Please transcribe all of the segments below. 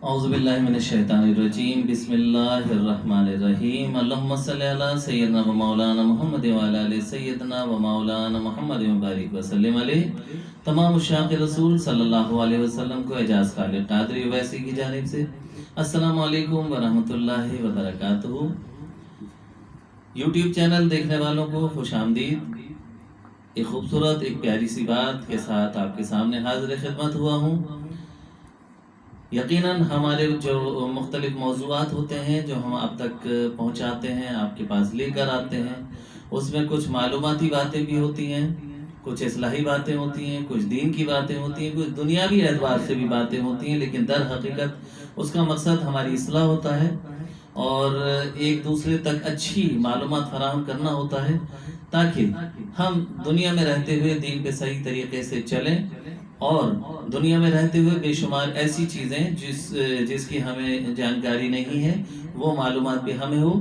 اعوذ باللہ من الشیطان الرجیم بسم اللہ الرحمن الرحیم اللہم صلی علی سیدنا و مولانا محمد وعلی آل سیدنا و مولانا محمد مبارک وسلم علیہ۔ تمام عشاق رسول صلی اللہ علیہ وسلم کو اعجاز خالق قادری ویسی کی جانب سے السلام علیکم ورحمۃ اللہ وبرکاتہ۔ یوٹیوب چینل دیکھنے والوں کو خوش آمدید۔ ایک خوبصورت ایک پیاری سی بات کے ساتھ آپ کے سامنے حاضر خدمت ہوا ہوں۔ یقیناً ہمارے جو مختلف موضوعات ہوتے ہیں جو ہم آپ تک پہنچاتے ہیں، آپ کے پاس لے کر آتے ہیں، اس میں کچھ معلوماتی باتیں بھی ہوتی ہیں، کچھ اصلاحی باتیں ہوتی ہیں، کچھ دین کی باتیں ہوتی ہیں، کچھ دنیاوی اعتبار سے بھی باتیں ہوتی ہیں، لیکن در حقیقت اس کا مقصد ہماری اصلاح ہوتا ہے اور ایک دوسرے تک اچھی معلومات فراہم کرنا ہوتا ہے تاکہ ہم دنیا میں رہتے ہوئے دین پہ صحیح طریقے سے چلیں اور دنیا میں رہتے ہوئے بے شمار ایسی چیزیں جس کی ہمیں جانکاری نہیں ہے وہ معلومات بھی ہمیں ہو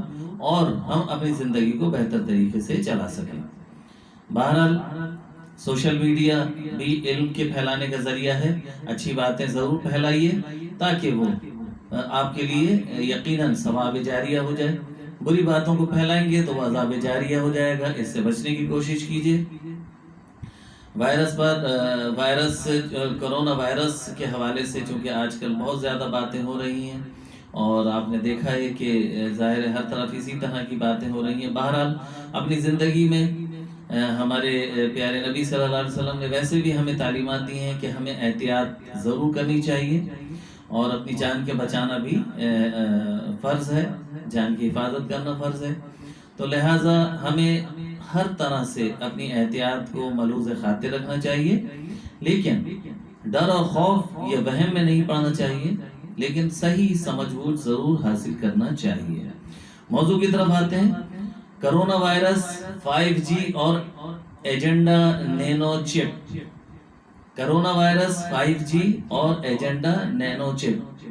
اور ہم اپنی زندگی کو بہتر طریقے سے چلا سکیں۔ بہرحال سوشل میڈیا بھی علم کے پھیلانے کا ذریعہ ہے، اچھی باتیں ضرور پھیلائیے تاکہ وہ آپ کے لیے یقیناً ثواب جاریہ ہو جائے۔ بری باتوں کو پھیلائیں گے تو وہ عذاب جاریہ ہو جائے گا، اس سے بچنے کی کوشش کیجیے۔ وائرس کرونا وائرس کے حوالے سے چونکہ آج کل بہت زیادہ باتیں ہو رہی ہیں اور آپ نے دیکھا ہے کہ ظاہر ہر طرف اسی طرح کی باتیں ہو رہی ہیں۔ بہرحال اپنی زندگی میں ہمارے پیارے نبی صلی اللہ علیہ وسلم نے ویسے بھی ہمیں تعلیمات دی ہیں کہ ہمیں احتیاط ضرور کرنی چاہیے اور اپنی جان کے بچانا بھی فرض ہے، جان کی حفاظت کرنا فرض ہے، تو لہٰذا ہمیں ہر طرح سے اپنی احتیاط کو ملوز خاطر رکھنا چاہیے، لیکن ڈر اور خوف یا وہم میں نہیں پڑنا چاہیے، لیکن صحیح سمجھ بوجھ ضرور حاصل کرنا چاہیے۔ موضوع کی طرف آتے ہیں۔ کرونا وائرس 5G اور ایجنڈا نینو چپ۔ کرونا وائرس 5G اور ایجنڈا نینو چپ۔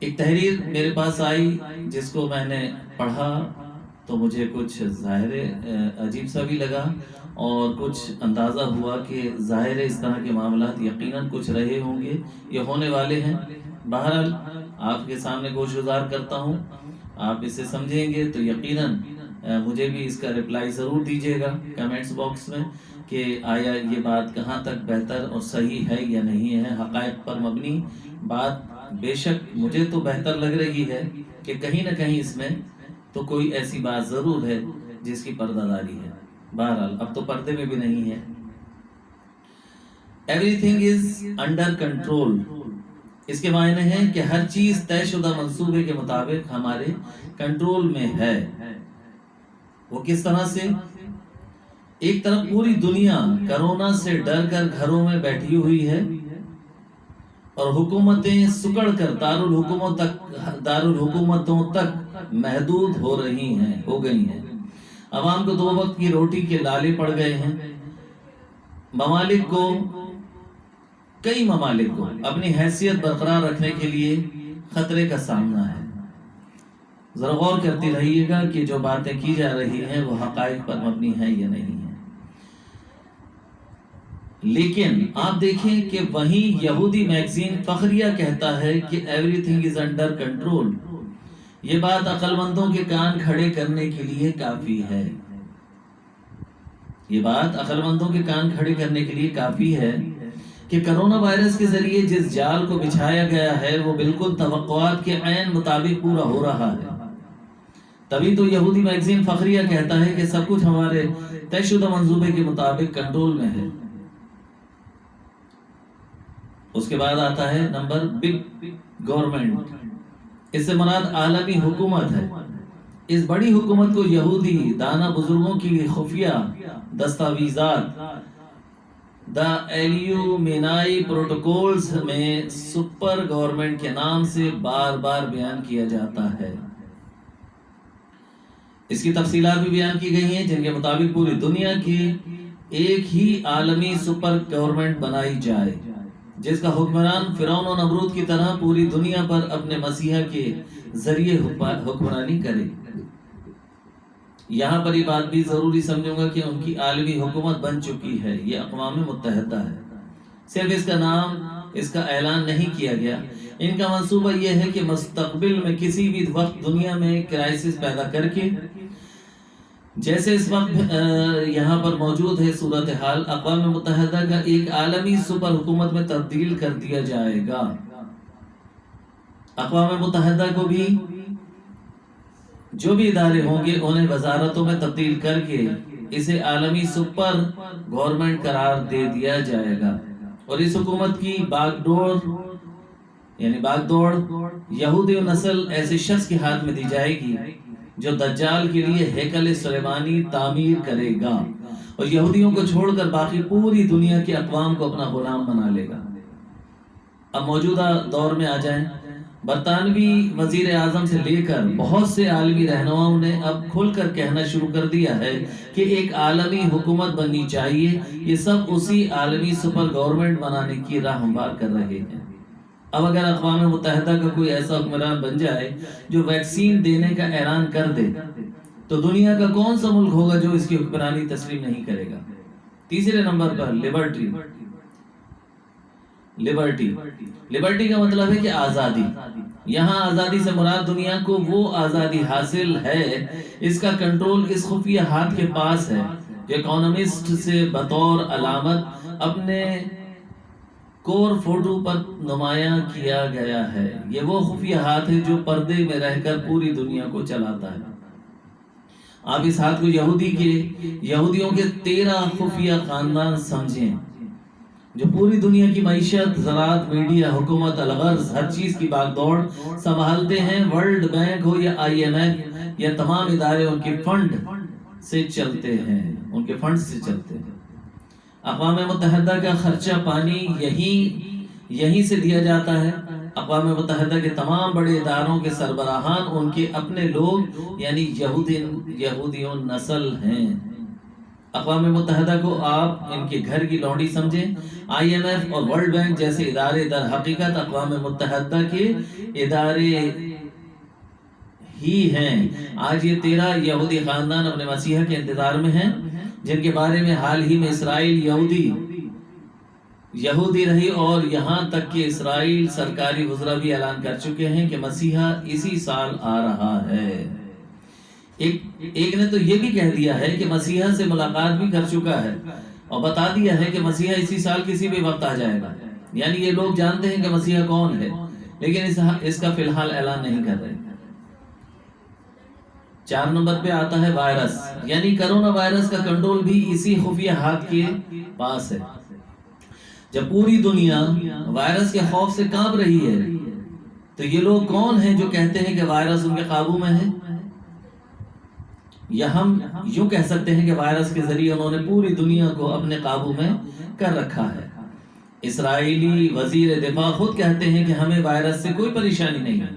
ایک تحریر میرے پاس آئی جس کو میں نے پڑھا تو مجھے کچھ ظاہر عجیب سا بھی لگا اور کچھ اندازہ ہوا کہ ظاہر اس طرح کے معاملات یقیناً کچھ رہے ہوں گے یا ہونے والے ہیں۔ بہرحال آپ کے سامنے گوشگزار کرتا ہوں، آپ اسے سمجھیں گے تو یقیناً مجھے بھی اس کا رپلائی ضرور دیجیے گا کمنٹس باکس میں کہ آیا یہ بات کہاں تک بہتر اور صحیح ہے یا نہیں ہے۔ حقائق پر مبنی بات بے شک مجھے تو بہتر لگ رہی ہے کہ کہیں نہ کہیں اس میں تو کوئی ایسی بات ضرور ہے جس کی پردہ داری ہے۔ بہرحال اب تو پردے میں بھی نہیں ہے۔ Everything is under control, اس کے معنی ہیں کہ ہر چیز طے شدہ منصوبے کے مطابق ہمارے کنٹرول میں ہے۔ وہ کس طرح سے؟ ایک طرف پوری دنیا کرونا سے ڈر کر گھروں میں بیٹھی ہوئی ہے اور حکومتیں سکڑ کر دارالحکومتوں تک محدود ہو گئی ہیں۔ عوام کو 2 وقت کی روٹی کے لالے پڑ گئے ہیں۔ کئی ممالک کو اپنی حیثیت برقرار رکھنے کے لیے خطرے کا سامنا ہے۔ ذرا غور کرتی رہیے گا کہ جو باتیں کی جا رہی ہیں وہ حقائق پر مبنی ہیں یا نہیں ہیں۔ لیکن آپ دیکھیں کہ وہیں یہودی میگزین فخریہ کہتا ہے کہ every thing is under control. یہ بات عقل مندوں کے کان کھڑے کرنے کے لیے کافی ہے۔ یہ بات عقل مندوں کے کان کھڑے کرنے کے لیے کافی ہے کہ کرونا وائرس کے ذریعے جس جال کو بچھایا گیا ہے وہ بالکل توقعات کے عین مطابق پورا ہو رہا ہے۔ تبھی تو یہودی میگزین فخریہ کہتا ہے کہ سب کچھ ہمارے طے شدہ منصوبے کے مطابق کنٹرول میں ہے۔ اس کے بعد آتا ہے نمبر بگ گورنمنٹ، اس سے مراد عالمی حکومت ہے۔ اس بڑی حکومت کو یہودی دانا بزرگوں کی خفیہ دستاویزات دا ایلیومینائی پروٹوکولز میں سپر گورنمنٹ کے نام سے بار بار بیان کیا جاتا ہے۔ اس کی تفصیلات بھی بیان کی گئی ہیں جن کے مطابق پوری دنیا کی ایک ہی عالمی سپر گورنمنٹ بنائی جائے جس کا حکمران فرعون و نمرود کی طرح پوری دنیا پر اپنے مسیحا کے ذریعے حکمرانی کرے۔ یہاں پر یہ بات بھی ضروری سمجھوں گا کہ ان کی عالمی حکومت بن چکی ہے، یہ اقوام متحدہ ہے۔ صرف اس کا نام اس کا اعلان نہیں کیا گیا۔ ان کا منصوبہ یہ ہے کہ مستقبل میں کسی بھی وقت دنیا میں کرائسس پیدا کر کے، جیسے اس وقت یہاں پر موجود ہے صورتحال، اقوام متحدہ کا ایک عالمی سپر حکومت میں تبدیل کر دیا جائے گا۔ اقوام متحدہ کو بھی جو بھی ادارے ہوں گے انہیں وزارتوں میں تبدیل کر کے اسے عالمی سپر گورنمنٹ قرار دے دیا جائے گا، اور اس حکومت کی باغ دوڑ یہودی نسل ایسے شخص کے ہاتھ میں دی جائے گی جو دجال کے لیے ہیکل سلیمانی تعمیر کرے گا اور یہودیوں کو چھوڑ کر باقی پوری دنیا کے اقوام کو اپنا غلام بنا لے گا۔ اب موجودہ دور میں آ جائیں، برطانوی وزیر اعظم سے لے کر بہت سے عالمی رہنماؤں نے اب کھل کر کہنا شروع کر دیا ہے کہ ایک عالمی حکومت بننی چاہیے۔ یہ سب اسی عالمی سپر گورنمنٹ بنانے کی راہ ہموار کر رہے ہیں۔ اب اگر اقوام متحدہ کا کوئی ایسا حکمران بن جائے جو ویکسین دینے کا اعلان کر دے تو دنیا کا کون سا ملک ہوگا جو اس کی حکمرانی تسلیم نہیں کرے گا؟ تیسرے نمبر پر لبرٹی کا مطلب ہے کہ آزادی۔ یہاں آزادی سے مراد دنیا کو وہ آزادی حاصل ہے، اس کا کنٹرول اس خفیہ ہاتھ کے پاس ہے جو اکانومسٹ سے بطور علامت اپنے کور فوٹو پر نمایاں کیا گیا ہے۔ یہ وہ خفیہ ہاتھ ہے جو پردے میں رہ کر پوری دنیا کو چلاتا ہے۔ آپ اس ہاتھ کو یہودیوں کے 13 خفیہ خاندان سمجھیں جو پوری دنیا کی معیشت، زراعت، میڈیا، حکومت، الغرض ہر چیز کی باغ دوڑ سنبھالتے ہیں۔ ورلڈ بینک ہو یا IMF یا تمام ادارے ان کے فنڈ سے چلتے ہیں۔ اقوام متحدہ کا خرچہ پانی یہیں سے دیا جاتا ہے۔ اقوام متحدہ کے تمام بڑے اداروں کے سربراہان ان کے اپنے لوگ یعنی یہودیوں نسل ہیں۔ اقوام متحدہ کو آپ ان کے گھر کی لونڈی سمجھیں۔ IMF اور ورلڈ بینک جیسے ادارے در حقیقت اقوام متحدہ کے ادارے ہی ہیں۔ آج یہ 13 یہودی خاندان اپنے مسیح کے انتظار میں ہیں، جن کے بارے میں حال ہی میں اسرائیل یہودی رہی، اور یہاں تک کہ اسرائیل سرکاری وزراء بھی اعلان کر چکے ہیں کہ مسیحا اسی سال آ رہا ہے۔ ایک نے تو یہ بھی کہہ دیا ہے کہ مسیحا سے ملاقات بھی کر چکا ہے اور بتا دیا ہے کہ مسیحا اسی سال کسی بھی وقت آ جائے گا۔ یعنی یہ لوگ جانتے ہیں کہ مسیحا کون ہے، لیکن اس کا فی الحال اعلان نہیں کر رہے۔ 4 نمبر پہ آتا ہے وائرس، یعنی کرونا وائرس کا کنٹرول بھی اسی خفیہ ہاتھ کے پاس ہے۔ جب پوری دنیا وائرس کے خوف سے کانپ رہی ہے تو یہ لوگ کون ہیں جو کہتے ہیں کہ وائرس ان کے قابو میں ہے؟ یا ہم یوں کہہ سکتے ہیں کہ وائرس کے ذریعے انہوں نے پوری دنیا کو اپنے قابو میں کر رکھا ہے۔ اسرائیلی وزیر دفاع خود کہتے ہیں کہ ہمیں وائرس سے کوئی پریشانی نہیں ہے۔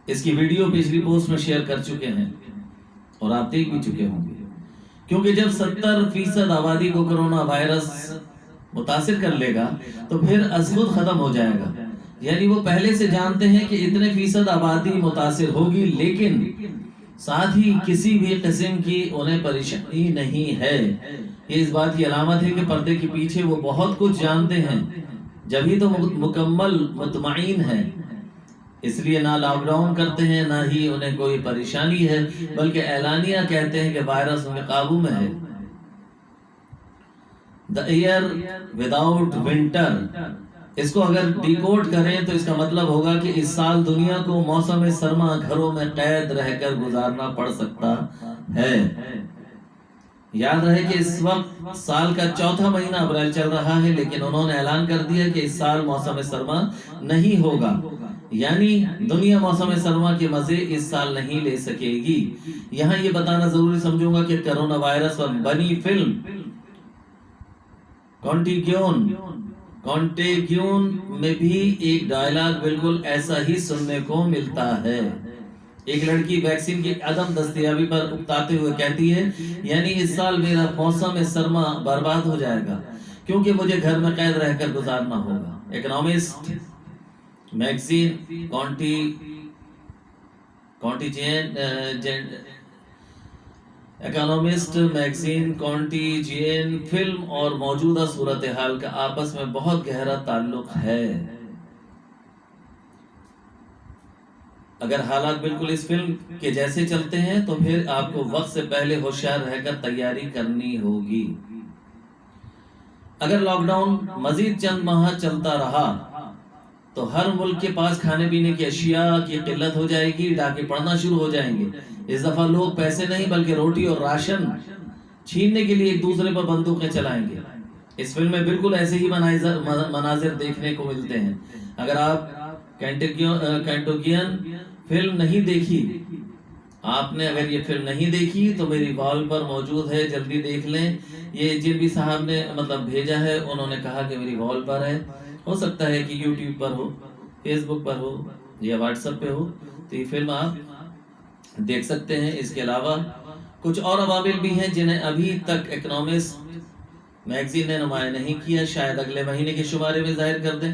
اس کی ویڈیو پچھلی پوسٹ میں شیئر کر چکے ہیں اور آپ دیکھ بھی چکے ہوں گے، کیونکہ جب 70% آبادی کو کرونا وائرس متاثر کر لے گا تو پھر از خود ختم ہو جائے گا۔ یعنی وہ پہلے سے جانتے ہیں کہ اتنے فیصد آبادی متاثر ہوگی، لیکن ساتھ ہی کسی بھی قسم کی انہیں پریشانی نہیں ہے۔ یہ اس بات کی علامت ہے کہ پردے کے پیچھے وہ بہت کچھ جانتے ہیں، جبھی تو مکمل مطمئن ہیں۔ اس لیے نہ لاک ڈاؤن کرتے ہیں، نہ ہی انہیں کوئی پریشانی ہے، بلکہ اعلانیہ کہتے ہیں کہ وائرس ان کے قابو میں ہے۔ The year without winter، اس کو اگر ڈیکوڈ کریں تو اس کا مطلب ہوگا کہ اس سال دنیا کو موسم سرما گھروں میں قید رہ کر گزارنا پڑ سکتا ہے۔ یاد رہے کہ اس وقت سال کا 4تھا مہینہ اپریل چل رہا ہے، لیکن انہوں نے اعلان کر دیا کہ اس سال موسم سرما نہیں ہوگا، یعنی دنیا موسم سرما کے مزے اس سال نہیں لے سکے گی۔ یہاں یہ بتانا ضروری سمجھوں گا کہ کرونا وائرس پر بنی فلم کانٹیگیون میں بھی ایک ڈائلاگ بالکل ایسا ہی سننے کو ملتا ہے۔ ایک لڑکی ویکسین کی عدم دستیابی پر اکتاتے ہوئے کہتی ہے، یعنی اس سال میرا موسم سرما برباد ہو جائے گا کیونکہ مجھے گھر میں قید رہ کر گزارنا ہوگا۔ اکنامسٹ میگزین اکانومسٹ میگزین، کونٹی جی این فلم اور موجودہ صورتحال کا آپس میں بہت گہرا تعلق ہے۔ اگر حالات بالکل اس فلم کے جیسے چلتے ہیں تو پھر آپ کو وقت سے پہلے ہوشیار رہ کر تیاری کرنی ہوگی۔ اگر لاک ڈاؤن مزید چند ماہ چلتا رہا تو ہر ملک کے پاس کھانے پینے کی اشیاء کی قلت ہو جائے گی، ڈاکے پڑنا شروع ہو جائیں گے۔ اس دفعہ لوگ پیسے نہیں بلکہ روٹی اور راشن چھیننے کے لیے ایک دوسرے پر بندوقیں چلائیں گے۔ اس فلم میں بالکل ایسے ہی مناظر دیکھنے کو ملتے ہیں۔ اگر آپ کینٹوکین فلم نہیں دیکھی، آپ نے اگر یہ فلم نہیں دیکھی تو میری وال پر موجود ہے، جلدی دیکھ لیں۔ یہ جن بھی صاحب نے بھیجا ہے، انہوں نے کہا کہ میری وال پر ہے، ہو سکتا ہے کہ یوٹیوب پر ہو، فیس بک پر ہو یا واٹس ایپ پہ ہو، تو یہ فلم آپ دیکھ سکتے ہیں۔ اس کے علاوہ کچھ اور عوامل بھی ہیں جنہیں ابھی تک اکنامسٹ میگزین نے نمایاں نہیں کیا، شاید اگلے مہینے کے شمارے میں ظاہر کر دیں۔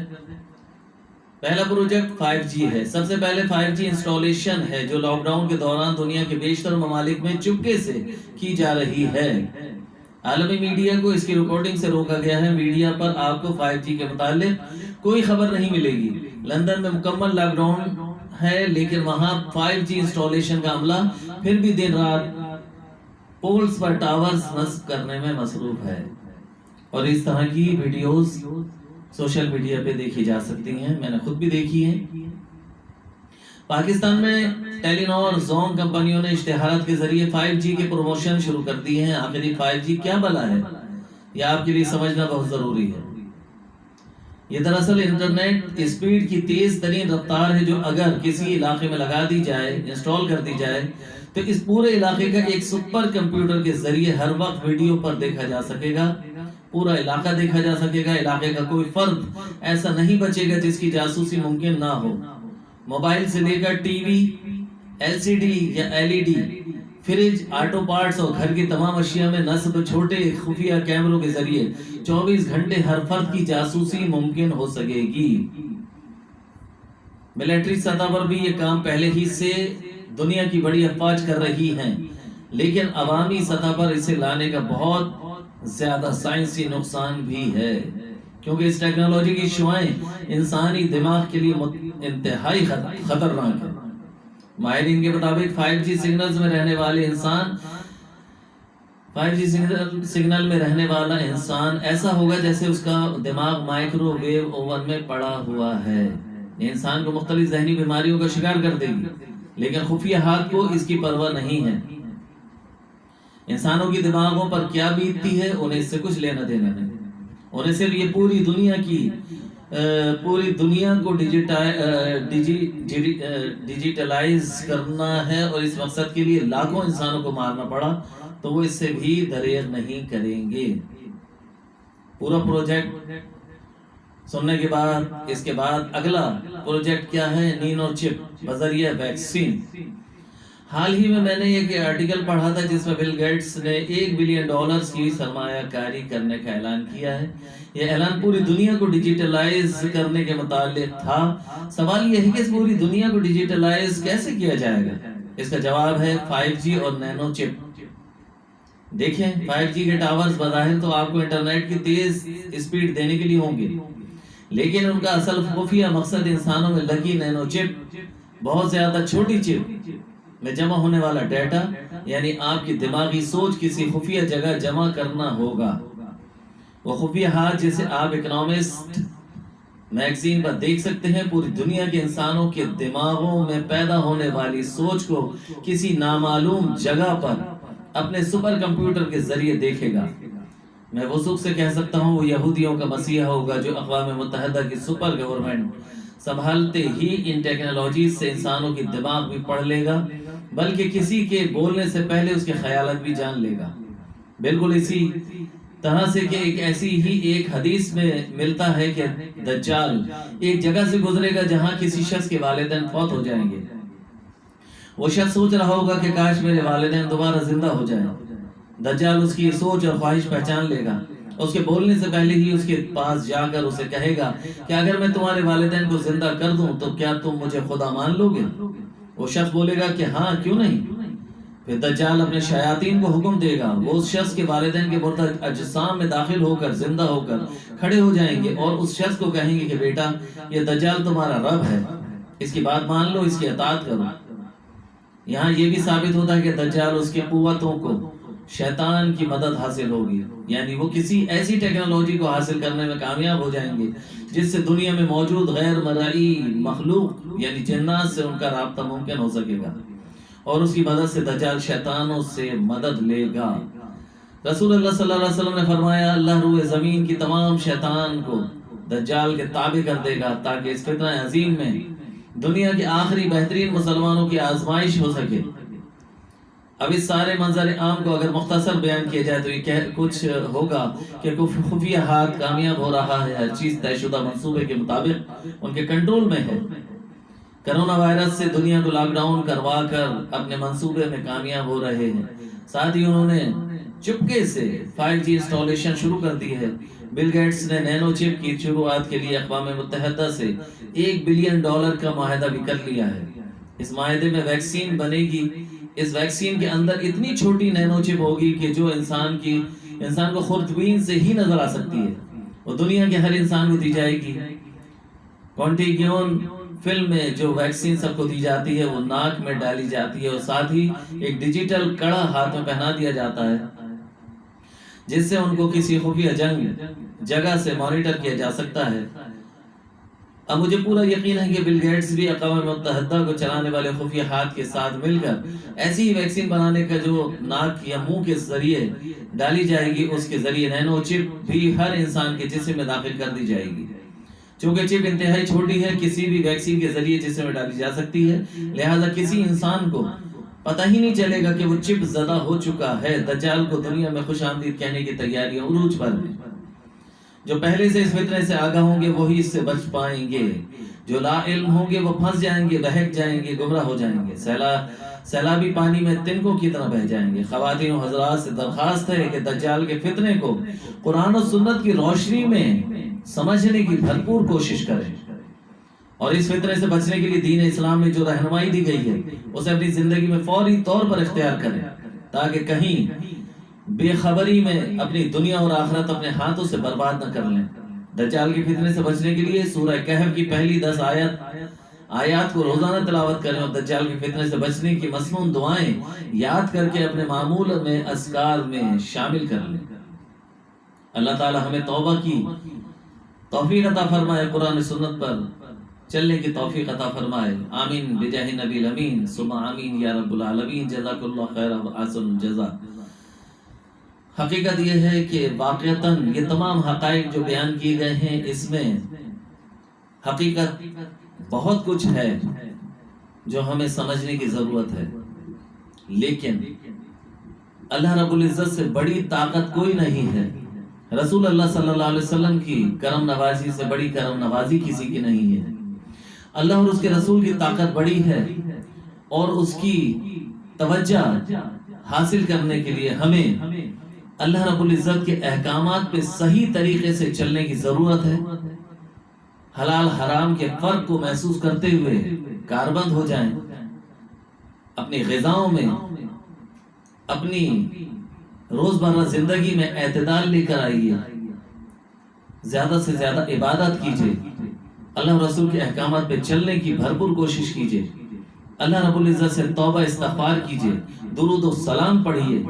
پہلا پروجیکٹ 5G ہے۔ سب سے پہلے 5G انسٹالیشن ہے جو لاک ڈاؤن کے دوران دنیا کے بیشتر ممالک میں چپکے سے کی جا رہی ہے۔ عالمی میڈیا کو اس کی رپورٹنگ سے روکا گیا ہے۔ میڈیا پر آپ کو 5G کے متعلق کوئی خبر نہیں ملے گی۔ لندن میں مکمل لاک ڈاؤن ہے لیکن وہاں 5G انسٹالیشن کا عملہ پھر بھی دن رات پولز پر ٹاورز نصب کرنے میں مصروف ہے، اور اس طرح کی ویڈیوز سوشل میڈیا پہ دیکھی جا سکتی ہیں، میں نے خود بھی دیکھی ہیں۔ پاکستان میں ٹیلی نور زون کمپنیوں نے اشتہارات کے ذریعے 5G کے پروموشن شروع کر دیے ہیں۔ آخر یہ 5G کیا بلا ہے، یہ آپ کے لیے سمجھنا بہت ضروری ہے۔ یہ دراصل انٹرنیٹ اسپیڈ کی تیز ترین رفتار ہے جو اگر کسی علاقے میں لگا دی جائے، انسٹال کر دی جائے تو اس پورے علاقے کا ایک سپر کمپیوٹر کے ذریعے ہر وقت ویڈیو پر دیکھا جا سکے گا، پورا علاقہ دیکھا جا سکے گا۔ علاقے کا کوئی فرد ایسا نہیں بچے گا جس کی جاسوسی ممکن نہ ہو۔ موبائل سے لے کر ٹی وی، LCD یا LED، فریج، آٹو پارٹس اور گھر کی تمام اشیاء میں نصب چھوٹے خفیہ کیمروں کے ذریعے 24 گھنٹے ہر فرد کی جاسوسی ممکن ہو سکے گی۔ ملٹری سطح پر بھی یہ کام پہلے ہی سے دنیا کی بڑی افواج کر رہی ہیں، لیکن عوامی سطح پر اسے لانے کا بہت زیادہ سائنسی نقصان بھی ہے، کیونکہ اس ٹیکنالوجی کی شعاعیں انسانی دماغ کے لیے انتہائی خطرناک ہے۔ ماہرین کے مطابق 5G سگنلز میں رہنے والے انسان 5G سگنل میں رہنے والا انسان ایسا ہوگا جیسے اس کا دماغ مائکرو ویو اوون میں پڑا ہوا ہے۔ یہ انسان کو مختلف ذہنی بیماریوں کا شکار کر دے گی، لیکن خفیہ ہاتھ کو اس کی پرواہ نہیں ہے۔ انسانوں کی دماغوں پر کیا بیتتی ہے انہیں اس سے کچھ لینا دینا نہیں، انہیں صرف یہ پوری دنیا کو ڈیجیٹلائز کرنا ہے، اور اس مقصد کے لیے لاکھوں انسانوں کو مارنا پڑا تو وہ اس سے بھی دریغ نہیں کریں گے۔ پورا پروجیکٹ سننے کے بعد اس کے بعد اگلا پروجیکٹ کیا ہے؟ نینو چپ بذریعہ ویکسین۔ حال ہی میں نے ایک آرٹیکل پڑھا تھا جس میں بل گیٹس نے $1 بلین کی سرمایہ کاری کرنے کا اعلان کیا ہے۔ یہ اعلان پوری دنیا کو ڈیجیٹلائز کرنے کے متعلق تھا۔ سوال یہ ہے کہ اس پوری دنیا کو ڈیجیٹلائز کیسے کیا جائے گا؟ اس کا جواب ہے 5G اور نینو چپ۔ دیکھیں 5G کے ٹاورز بظاہر تو آپ کو انٹرنیٹ کی تیز اسپیڈ دینے کے لیے ہوں گے، لیکن ان کا اصل خفیہ مقصد انسانوں میں لگی نینو چپ، بہت زیادہ چھوٹی چپ میں جمع ہونے والا ڈیٹا، یعنی آپ کی دماغی سوچ کسی خفیہ جگہ جمع کرنا ہوگا۔ وہ خفیہ ہاتھ جسے آپ اکنامسٹ میگزین پر دیکھ سکتے ہیں پوری دنیا کے انسانوں کے دماغوں میں پیدا ہونے والی سوچ کو کسی نامعلوم جگہ پر اپنے سپر کمپیوٹر کے ذریعے دیکھے گا۔ میں وثوق سے کہہ سکتا ہوں وہ یہودیوں کا مسیحا ہوگا جو اقوام متحدہ کی سپر گورنمنٹ سنبھالتے ہی ان ٹیکنالوجیز سے انسانوں کی دماغ بھی پڑھ لے گا، بلکہ کسی کے بولنے سے پہلے اس کے خیالات بھی جان لے گا۔ بالکل اسی طرح سے کہ ایک حدیث میں ملتا ہے کہ دجال ایک جگہ سے گزرے گا جہاں کسی شخص کے والدین فوت ہو جائیں گے۔ وہ شخص سوچ رہا ہوگا کہ کاش میرے والدین دوبارہ زندہ ہو جائیں۔ دجال اس کی سوچ اور خواہش پہچان لے گا، اس کے بولنے سے پہلے ہی اس کے پاس جا کر اسے کہے گا کہ اگر میں تمہارے والدین کو زندہ کر دوں تو کیا تم مجھے خدا مان لو گے؟ وہ شخص بولے گا کہ ہاں کیوں نہیں۔ پھر دجال اپنے شیاطین کو حکم دے گا، وہ اس شخص کے والدین کے مرتد اجسام میں داخل ہو کر زندہ ہو کر کھڑے ہو جائیں گے اور اس شخص کو کہیں گے کہ بیٹا یہ دجال تمہارا رب ہے، اس کی بات مان لو، اس کی اطاعت کرو۔ یہاں یہ بھی ثابت ہوتا ہے کہ دجال اس کی قوتوں کو شیطان کی مدد حاصل ہوگی، یعنی وہ کسی ایسی ٹیکنالوجی کو حاصل کرنے میں کامیاب ہو جائیں گے جس سے دنیا میں موجود غیر مرئی مخلوق یعنی جنات سے ان کا رابطہ ممکن ہو سکے گا، اور اس کی مدد سے دجال شیطانوں سے مدد لے گا۔ رسول اللہ صلی اللہ علیہ وسلم نے فرمایا اللہ روئے زمین کی تمام شیطان کو دجال کے تابع کر دے گا تاکہ اس فتنہ عظیم میں دنیا کے آخری بہترین مسلمانوں کی آزمائش ہو سکے۔ اب اس سارے منظر عام کو اگر مختصر بیان کیا جائے تو یہ کچھ ہوگا کہ خفیہ ہاتھ کامیاب ہو رہا ہے، ہر چیز طے شدہ منصوبے کے مطابق ان کے کنٹرول میں ہے۔ کرونا وائرس سے دنیا کو لاک ڈاؤن کروا کر اپنے منصوبے میں کامیاب ہو رہے ہیں، ساتھ ہی انہوں نے چپکے سے 5G انسٹالیشن شروع کر دی ہے۔ بل گیٹس نے نینو چپ کی شروعات کے لیے اقوام متحدہ سے $1 بلین کا معاہدہ بھی کر لیا ہے۔ اس معاہدے میں ویکسین بنے گی، اس ویکسین کے اندر اتنی چھوٹی نینو چپ ہوگی کہ جو انسان کو خوردبین سے ہی نظر آ سکتی ہے، وہ دنیا کے ہر انسان کو دی جائے گی۔ کونٹیگیون فلم میں جو ویکسین سب کو دی جاتی ہے وہ ناک میں ڈالی جاتی ہے اور ساتھ ہی ایک ڈیجیٹل کڑا ہاتھ میں پہنا دیا جاتا ہے جس سے ان کو کسی خفیہ جگہ سے مانیٹر کیا جا سکتا ہے۔ اب مجھے پورا یقین ہے کہ بل گیٹس بھی اقوام متحدہ کو چلانے والے خفیہ ہاتھ کے ساتھ مل کر ایسی ہی ویکسین بنانے کا جو ناک یا منہ کے ذریعے ڈالی جائے گی، اس کے ذریعے نینو چپ بھی ہر انسان کے جسم میں داخل کر دی جائے گی۔ چونکہ چپ انتہائی چھوٹی ہے، کسی بھی ویکسین کے ذریعے جسم میں ڈالی جا سکتی ہے، لہٰذا کسی انسان کو پتہ ہی نہیں چلے گا کہ وہ چپ زدہ ہو چکا ہے۔ دجال کو دنیا میں خوش آمدید کہنے کی تیاریاں عروج پر ہیں۔ جو پہلے سے اس فتنے سے آگاہ ہوں گے وہی اس سے بچ پائیں گے، جو لا علم ہوں گے وہ پھنس جائیں گے، بہک جائیں گے، گمراہ ہو جائیں گے، سیلابی پانی میں تنکوں کی طرح بہہ جائیں گے۔ خواتین و حضرات سے درخواست ہے کہ دجال کے فتنے کو قرآن و سنت کی روشنی میں سمجھنے کی بھرپور کوشش کریں اور اس فتنے سے بچنے کے لیے دین اسلام میں جو رہنمائی دی گئی ہے اسے اپنی زندگی میں فوری طور پر اختیار کریں تاکہ کہیں بے خبری میں اپنی دنیا اور آخرت اپنے ہاتھوں سے برباد نہ کر لیں۔ دجال کے فتنے سے بچنے کے لیے سورہ کہف کی پہلی 10 آیات کو روزانہ تلاوت کریں اور دجال کے فتنے سے بچنے کی مسنون دعائیں یاد کر کے اپنے معمول میں اذکار میں شامل کر لیں۔ اللہ تعالی ہمیں توبہ کی توفیق عطا فرمائے، قرآن سنت پر چلنے کی توفیق عطا فرمائے۔ آمین بجاہ نبی الامین ثم آمین یا رب العالمین۔ جزاک اللہ خیر و احسن الجزا۔ حقیقت یہ ہے کہ واقعتاً یہ تمام حقائق جو بیان کیے گئے ہیں اس میں حقیقت بہت کچھ ہے جو ہمیں سمجھنے کی ضرورت ہے، لیکن اللہ رب العزت سے بڑی طاقت کوئی نہیں ہے۔ رسول اللہ صلی اللہ علیہ وسلم کی کرم نوازی سے بڑی کرم نوازی کسی کی نہیں ہے۔ اللہ اور اس کے رسول کی طاقت بڑی ہے اور اس کی توجہ حاصل کرنے کے لیے ہمیں اللہ رب العزت کے احکامات پہ صحیح طریقے سے چلنے کی ضرورت ہے۔ حلال حرام کے فرق کو محسوس کرتے ہوئے کاربند ہو جائیں، اپنی غذاؤں میں، اپنی روزمرہ زندگی میں اعتدال لے کر آئیے، زیادہ سے زیادہ عبادت کیجیے، اللہ رسول کے احکامات پہ چلنے کی بھرپور کوشش کیجیے، اللہ رب العزت سے توبہ استغفار کیجیے، درود و سلام پڑھیے،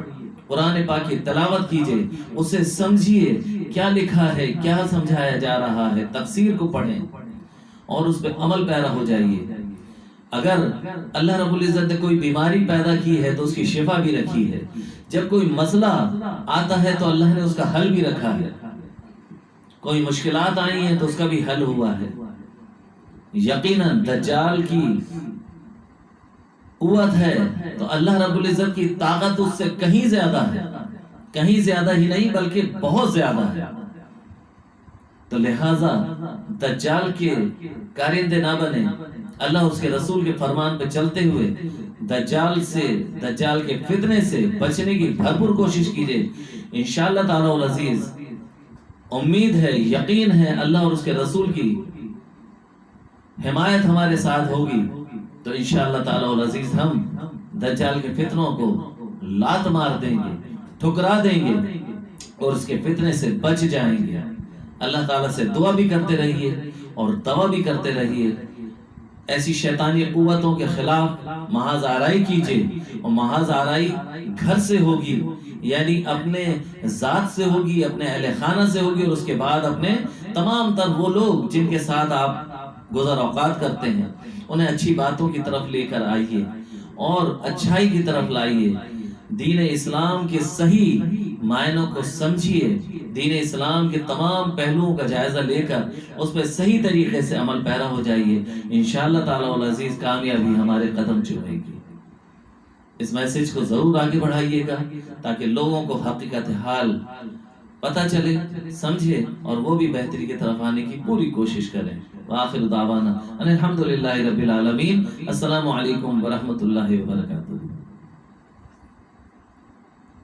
قرآن پاک کی تلاوت کیجیے، اسے سمجھیے کیا لکھا ہے، کیا سمجھایا جا رہا ہے، تفسیر کو پڑھیں اور اس پہ عمل پیرا ہو جائیے۔ اگر اللہ رب العزت نے کوئی بیماری پیدا کی ہے تو اس کی شفا بھی رکھی ہے، جب کوئی مسئلہ آتا ہے تو اللہ نے اس کا حل بھی رکھا ہے، کوئی مشکلات آئی ہیں تو اس کا بھی حل ہوا ہے۔ یقیناً دجال کی قوت ہے تو اللہ رب العزت کی طاقت اس سے کہیں زیادہ ہے، کہیں زیادہ ہی نہیں بلکہ بہت زیادہ ہے۔ تو لہٰذا دجال کے کارندے نہ بنے، اللہ اس کے رسول کے فرمان پہ چلتے ہوئے دجال کے فتنے سے بچنے کی بھرپور کوشش کیجیے۔ انشاءاللہ تعالی العزیز امید ہے، یقین ہے، اللہ اور اس کے رسول کی حمایت ہمارے ساتھ ہوگی تو انشاءاللہ تعالی العزیز ہم دجال کے فتنوں کو لات مار دیں گے، ٹھکرا دیں گے اور اس کے فتنے سے بچ جائیں گے۔ اللہ تعالیٰ سے دعا بھی کرتے رہیے اور دعا بھی کرتے رہیے، ایسی شیطانی قوتوں کے خلاف محاذ آرائی کیجئے، اور محاذ آرائی گھر سے ہوگی، یعنی اپنے ذات سے ہوگی، اپنے اہل خانہ سے ہوگی، اور اس کے بعد اپنے تمام تر وہ لوگ جن کے ساتھ آپ گزر اوقات کرتے ہیں انہیں اچھی باتوں کی طرف لے کر آئیے اور اچھائی کی طرف لائیے، دین اسلام کے صحیح معنوں کو سمجھیے، دین اسلام کے تمام پہلوؤں کا جائزہ لے کر اس پہ صحیح طریقے سے عمل پیرا ہو جائیے، انشاءاللہ تعالی العزیز کامیابی ہمارے قدم چومے گی۔ اس میسج کو ضرور آگے بڑھائیے گا تاکہ لوگوں کو حقیقت حال پتہ چلے، سمجھے، اور وہ بھی بہتری کی طرف آنے کی پوری کوشش کریں۔ وآخر دعوانا ان الحمدللہ رب العالمین۔ السلام علیکم ورحمۃ اللہ وبرکاتہ۔